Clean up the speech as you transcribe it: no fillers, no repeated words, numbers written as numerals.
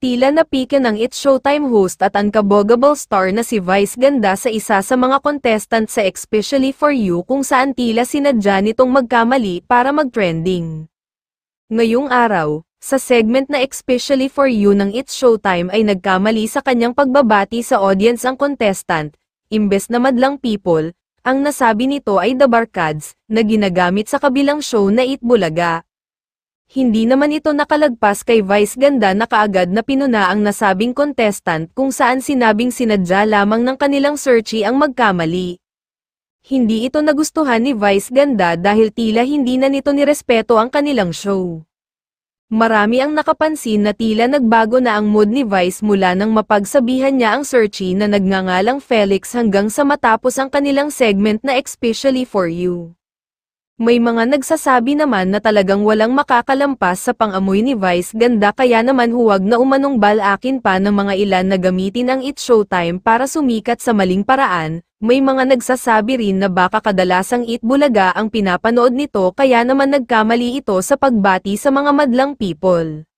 Tila napike ng It's Showtime host at unkabogable star na si Vice Ganda sa isa sa mga contestant sa Especially For You kung saan tila sinadya nitong magkamali para mag-trending. Ngayong araw, sa segment na Especially For You ng It's Showtime ay nagkamali sa kanyang pagbabati sa audience ang contestant, imbes na madlang people, ang nasabi nito ay The Barkads, na ginagamit sa kabilang show na Eat Bulaga. Hindi naman ito nakalagpas kay Vice Ganda na kaagad na pinuna ang nasabing contestant kung saan sinabing sinadya lamang ng kanilang searchy ang magkamali. Hindi ito nagustuhan ni Vice Ganda dahil tila hindi na nito nirespeto ang kanilang show. Marami ang nakapansin na tila nagbago na ang mood ni Vice mula nang mapagsabihan niya ang searchy na nagngangalang Felix hanggang sa matapos ang kanilang segment na Especially For You. May mga nagsasabi naman na talagang walang makakalampas sa pang-amoy ni Vice Ganda kaya naman huwag na umanong balakin pa ng mga ilan na gamitin ang It's Showtime para sumikat sa maling paraan. May mga nagsasabi rin na baka kadalasang Eat Bulaga ang pinapanood nito kaya naman nagkamali ito sa pagbati sa mga madlang people.